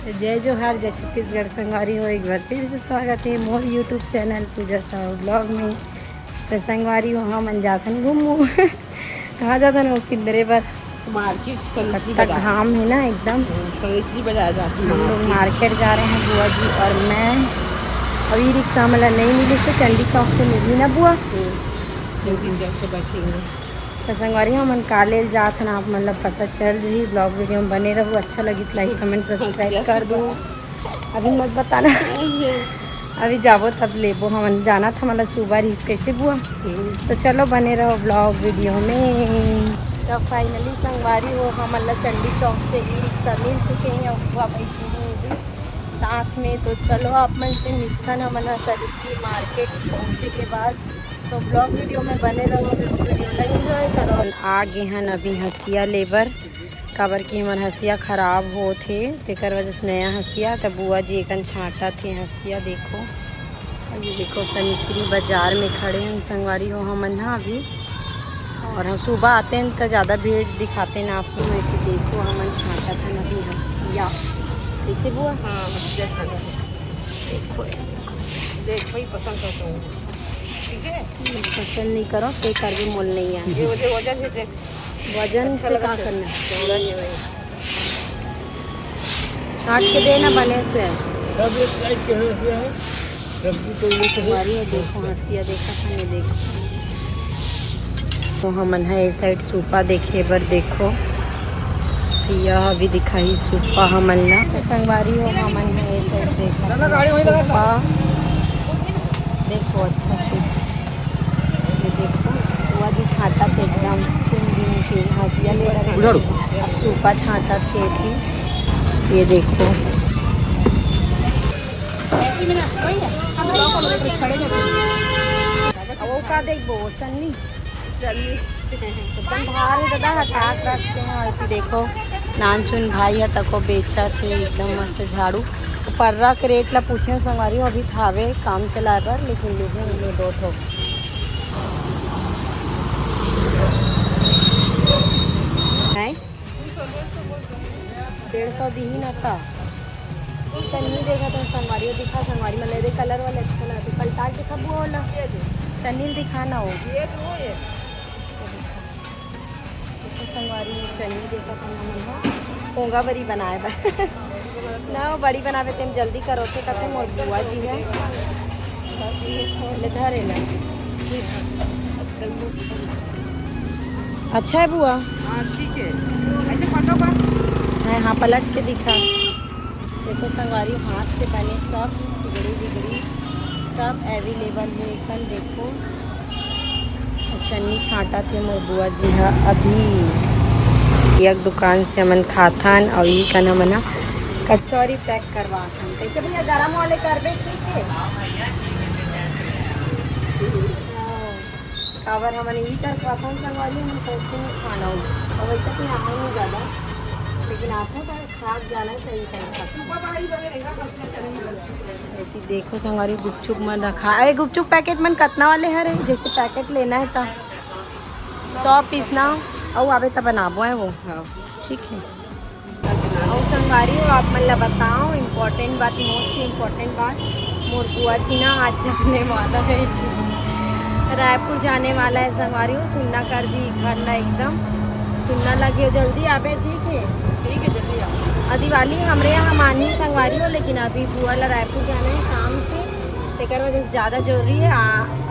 जय जोहार जय छत्तीसगढ़ संगवारी हो, एक बार फिर से स्वागत है मोर यूट्यूब चैनल पूजा साहू ब्लॉग में। तो संगवारी हो हम जाथन घूमू कहाँ जाथन हो किंदरे पर मार्केट घाम है ना एकदम। सवित्री बाजार जाती हम लोग मार्केट जा रहे हैं बुआ जी और मैं। अभी रिक्शा मतलब नहीं मिली से चंडी चौक से मिली ना बुआ, से बैठेंगे। तो संगवारी हम काले जात ना आप मतलब पता चल रही ब्लॉग वीडियो में बने रहो। अच्छा लगी तो लाइक कमेंट सब्सक्राइब कर दो। अभी मत बताना अभी जाबो तब लेबो। हम जाना था मतलब सुबह रिस कैसे बुआ, तो चलो बने रहो ब्लॉग वीडियो में। तो फाइनली संगवारी हो हम मतलब चंडी चौक से ही रिक्शा मिल चुके हैं और बुआ बैठी हैं भी साथ में। तो चलो आप मन से मिलथन हम सरिस्की मार्केट पहुँचे के बाद, तो ब्लॉग वीडियो में बने रहो, वीडियो ला एंजॉय करो। आ गए हैं अभी हंसिया लेबर काबर की हमार हंसिया ख़राब हो थे तेकर वजह से नया हंसिया। तो बुआ जी एक छाटा थे हंसिया देखो। और ये देखो सनिचरी बाज़ार में खड़े हैं संगवारी हो हम ना अभी। और हम सुबह आते हैं तो ज़्यादा भीड़ दिखाते हैं आप लोग। तो देखो हम छाटा था अभी हंसिया कैसे बुआ। हाँ देखो देख भाई पसंद करता हूँ। ठीक है, पसंद नहीं करो पे कर भी मोल नहीं है। ये वजन है देख, वजन अच्छा से लगा क्या करना थोड़ा ही है। छाट के देना बने से सब एक साइड के है सब्जी तो ये तो हमारी है। देखो हंसिया देखा था नहीं देखो। तो हमन है इस साइड सूपा देखे बर देखो यह अभी दिखाई सूपा हमन ला। तो संगवारी हो हमन है इस साइड देखा सूपा देखो अच्छा से। ये देखो वो भी छाटा थे एकदम चुन के हंसिया ले रहा है। अब सूपा छाटा थे भी ये देखो। वो का देखो चन्नी एकदम भार है दादा हटा रखते हैं। और देखो नान चुन भाई है तको बेचा थे एकदम मस्त झाड़ू। पर्रा के रेट ला पूछे संगवारी हो अभी थावे काम चलाए पर, लेकिन ले दो ठो है 150 दी ही ना था। सन्नी देखा था संगवारी हो दिखा संगवारी में ले दे कलर वाले अच्छा लगा तो पलटा के खब बोला सन्नी दिखाना हो संगवारी चन्नी देखा था ना मन पोंगा बड़ी बनाए बा ना बड़ी बनावे तेम जल्दी करो थे कहते मोर बुआ जी है ले धरे ना। अच्छा है बुआ। हाँ ठीक है, ऐसे पटो बा है हाँ पलट के दिखा। देखो संगवारी हाथ से बने सब सिगड़ी बिगड़ी सब अवेलेबल है कल देखो। चन्नी छाटा थे मोर बुआ जी है अभी एक दुकान से हमन खाथन और ये का नाम ना कचौरी पैक करवाथन। कैसे भैया गरम वाले करबे ठीक है काबर हमन यही करवाथन संगवारी हम कैसे नहीं खाना हो और वैसे कि यहाँ नहीं ज़्यादा, लेकिन आपको तो खाद जाना चाहिए करता। देखो संगवारी गुपचुप मन रखा है। गुपचुप पैकेट मन कितना वाले हरे जैसे पैकेट लेना है तो 100 पीस ना और आवे तो बनाबो है वो। हाँ ठीक है और संगवारी हो आप मतलब बताओ इम्पोर्टेंट बात मोस्ट इम्पोर्टेंट बात मोर बुआ जी ना आज जाने वाला है रायपुर जाने वाला है संगवारी हो। सुनना कर दी घर ला एकदम सुनना लगे हो जल्दी आवे ठीक है जल्दी आओ। दिवाली हमारे यहाँ मानी संगवारी हो, लेकिन अभी बुआ ला रायपुर जाना है काम से तेकर वजह से ज़्यादा जरूरी है।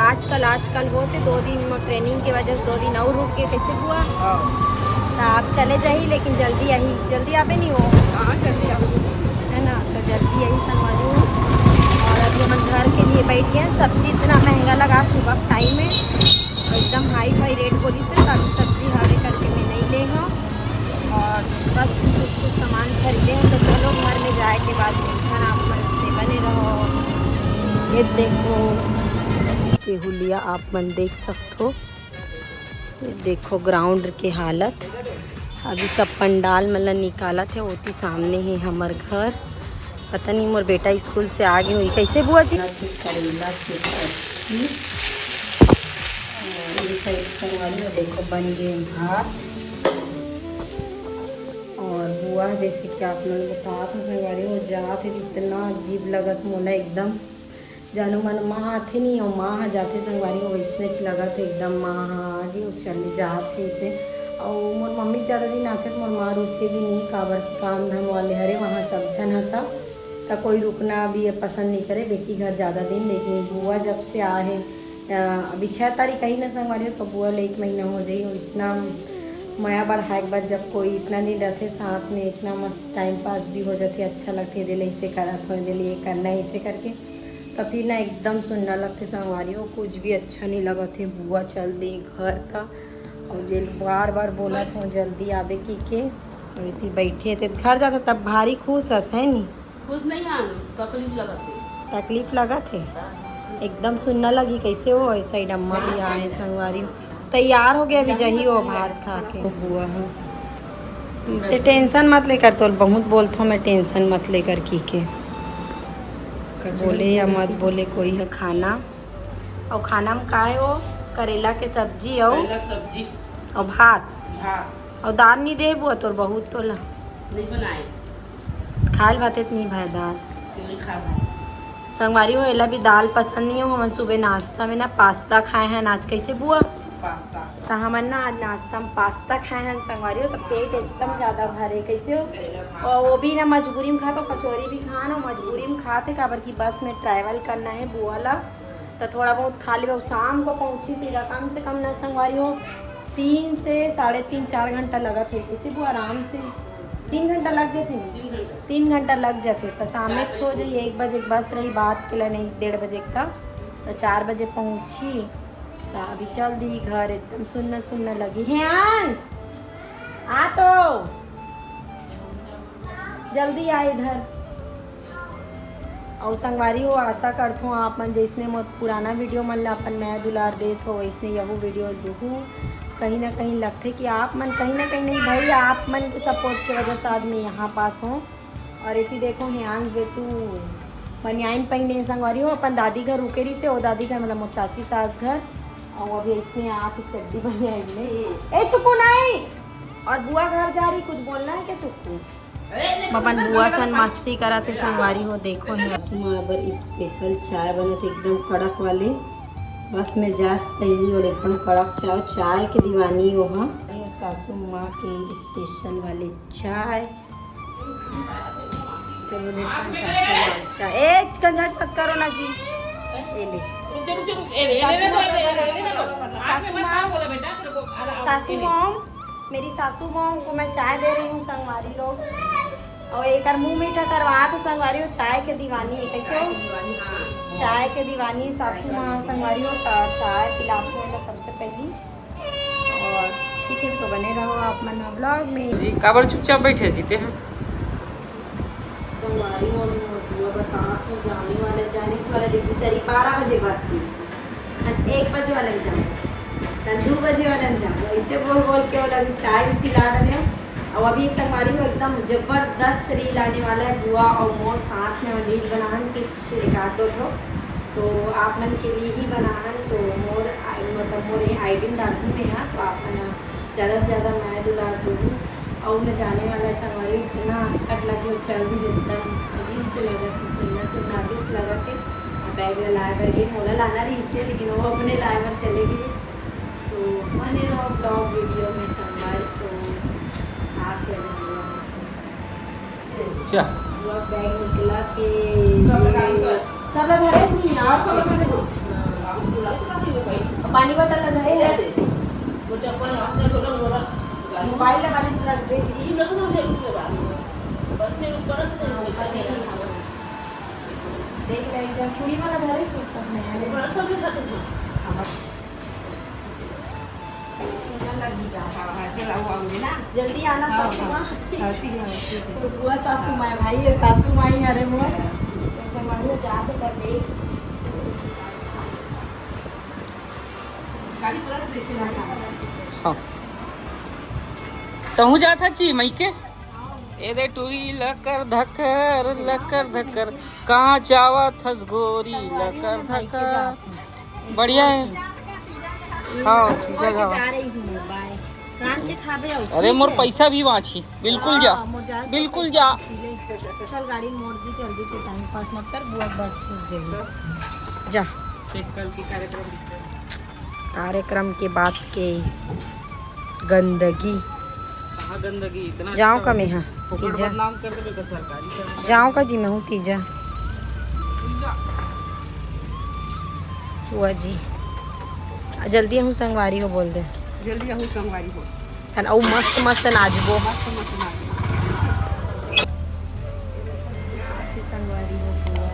आजकल होते 2 दिन ट्रेनिंग की वजह से 2 दिन और रुक के कैसे बुआ तो आप चले जाइए, लेकिन जल्दी आवे नहीं हो। हाँ जल्दी आओ है ना, तो जल्दी यही संगवारी हो। और अभी हम घर के लिए बैठ गए। सब्जी इतना महंगा लगा सुबह टाइम में और एकदम हाई रेट बोली से ताकि सब्जी हावे करके मैं नहीं ले हूँ और बस कुछ सामान खरीदे हैं। तो चलो घर में जाए के बाद खाना आप मन से बने रहो। ये देखो केहुलिया आप मन देख सकते हो। ये देखो ग्राउंड के हालत अभी सब पंडाल मतलब निकाला थे होती सामने ही हमार घर। पता नहीं मोर बेटा स्कूल से आ गई हुई कैसे बुआ जी। करेला की सब्जी संगवारी देखो बन गए भात। और बुआ जैसे कि आप लोगों ने बताया था संगवारी हो जात थे इतना अजीब लगत मोला एकदम जानू मन माँ थे नहीं और माँ जाते संगवारी हो वैसने लगत एकदम माँ आगे चले जाते इसे और मोर मम्मी ज़्यादा दिन आते तो मोर माँ रुके भी नहीं काबर के काम धाम वाले हरे वहाँ सब जन था तो कोई रुकना भी पसंद नहीं करे बेटी घर ज़्यादा दिन। लेकिन बुआ जब से आ है अभी 6 तारीख कहीं ना संगवारी हो तो बुआ ले 1 महीना हो जाए और इतना माया बढ़ा एक बार जब कोई इतना दिन रहते साथ में इतना मस्त टाइम पास भी हो जाते अच्छा लगते दिल ऐसे करा थोड़े दिल ये करना ऐसे करके तो फिर ना एकदम सुनना लगते संगवारी हो कुछ भी अच्छा नहीं लगा थे। बुआ चल दी घर था और जेल बार बार बोला था जल्दी आवे की के थी बैठे थे घर जाता तब भारी खुश हस है नहीं खुश नहीं आ तकलीफ लगा थे एकदम सुनना लगी कैसे हो ऐसा ही डम्मा भी आए संगवारी तैयार हो गया अभी जही हो भात खा के बुआ हो ते टेंशन मत लेकर तो बहुत बोलता हूँ मैं टेंशन मत लेकर की के बोले या मत बोले कोई है खाना और खाना में का है वो करेला के सब्जी और सब्जी और भात हाँ और दाल नहीं दे बुआ तो बहुत तो ला नहीं बनाए खाल बात नहीं भाई दाल नहीं खा भाई संगवारी हो एला भी दाल पसंद नहीं हो हम सुबह नाश्ता में ना पास्ता खाए हैं आज कैसे बुआ पास्ता तो हम ना आज नाश्ता में पास्ता खाए हैं संगवारी हो तो पेट एकदम ज़्यादा भरे कैसे हो और वो भी ना मजबूरी में खा तो कचौरी भी खा ना मजबूरी में खाते काबर की बस में ट्रैवल करना है बुआ ला तो थोड़ा बहुत खा ले शाम को पहुँची सीधा कम से कम ना संगवारी हो 3 से 3.5 4 घंटा लगा थे किसी को आराम से 3 घंटा लग जाते 3 घंटा लग जाते तो शाम में छो जाइए 1 बजे बस रही बात के लिए नहीं 1:30 बजे का तो 4 बजे पहुँची तो अभी चल दी घर एकदम सुनने लगी है अंश आ तो जल्दी आ इधर और संगवारी हो आशा करता हूँ आप मन जैसने मत पुराना वीडियो मन ला अपन मैं दुलार देत हो वैसने यहू वीडियो दूँ कहीं ना कहीं लगते कि आप मन कहीं ना कहीं नहीं भाई आप मन के सपोर्ट की वजह से आज मैं यहाँ पास हूँ। और इतनी देखो हियांश बेटू बनियाइन पहने संगवारी हो अपन दादी घर रुके रही से वो दादी घर मतलब मोर चाची सास घर और अभी इसने आप चड्डी बनियाइन में ए चुकू नहीं और बुआ घर जा रही कुछ बोलना है क्या चुकू अपन बुआ सन मस्ती करा थे संगवारी हो देखो बर स्पेशल चाय बने थे एकदम कड़क वाले बस में जास पहली और एकदम कड़क चाय के दीवानी हो हाँ सासू माँ के स्पेशल वाले चाय। चलो देखते हैं सासू माँ चाय ए कंजट मत करो ना जी सासू माँ मेरी सासू माँ को मैं चाय दे रही हूँ संगवारी लोग और एक मुँह मीठा करवा तो संगवारी हो चाय के दीवानी है कैसे हो चाय के दीवानी सासू माँ संगवारी हो चाय पिलाती हूँ सबसे पहली और ठीक है तो बने रहो आप मन ब्लॉग में जी काबर चुपचाप बैठे जीते हैं संगवारी हो बता जाने वाले बेचारी 12 बजे बस की 1 बजे वाले में जाऊँ 2 बजे वाले में जाऊँ ऐसे बोल के वो लगी चाय भी पिला रहे और अभी संगवारी को एकदम ज़बरदस्त रील आने वाला है बुआ और मोर साथ में रील बनान के रिकॉर्ड दो तो आप मन के लिए ही बनान तो मोर मतलब मोर ID में डालूँ मैं यहाँ तो आप मन ज़्यादा से ज़्यादा मैं दुलार दूँ और उन्हें जाने वाला है संगवारी इतना हंसकट लगे और चल दी एकदम अजीब से लगा कि सुनना भी से लगा के बैग ला करके मोला लाना रही इससे लेकिन वो अपने लाइवर चले गए तो मैंने ब्लॉग वीडियो में संगवारी तो बैग निकला के सब धरे पानी बटल धरे मोबाइल लगाने से रख दे देख रहे जब चूड़ी वाला धरे सोच सकते जल्दी आना सासू माँ तो बुआ सासू माँ भाई है सासू माँ ही अरे बुआ ऐसे जाते कर दे तहु जाता ची मई के ए दे टूरी लकर धकर कहाँ जावा थस गोरी लकर धकर बढ़िया है हाँ जगह अरे मोर पैसा भी वाची बिल्कुल जा बिल्कुल जा चल गाड़ी मोड़ जी जल्दी के टाइम पास मत कर बुआ बस छूट जाएगी जा कल की कार्यक्रम कार्यक्रम के बाद के गंदगी कहाँ गंदगी इतना जाऊँ अच्छा का मैं हाँ फुकट तीजा बदनाम कर देबे तो सरकारी कर्मचारी। जाऊँ का जी मैं हूँ तीजा बुआ जी जल्दी हम संगवारी हो बोल दे जल्दी आहू संगवारी हो तन औ मस्त मस्त नाचबो संगवारी हो बुआ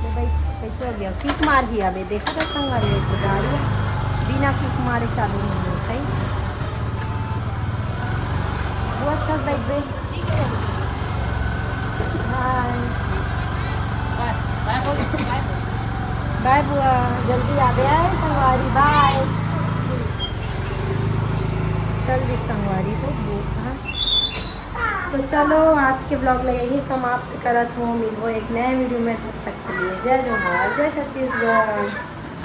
तो भाई कैसे हो गया किक मार ही अबे देखा था संगवारी हो तो गाड़ी बिना किक मारे चालू नहीं होता है वो अच्छा बैठ गई बाय बुआ जल्दी आ गया है संगवारी बाय जल्दी संगवारी हो बुआ तो चलो आज के ब्लॉग में यही समाप्त करत हूँ मिलबो एक नए वीडियो में तब तक के लिए जय जोहार जय छत्तीसगढ़।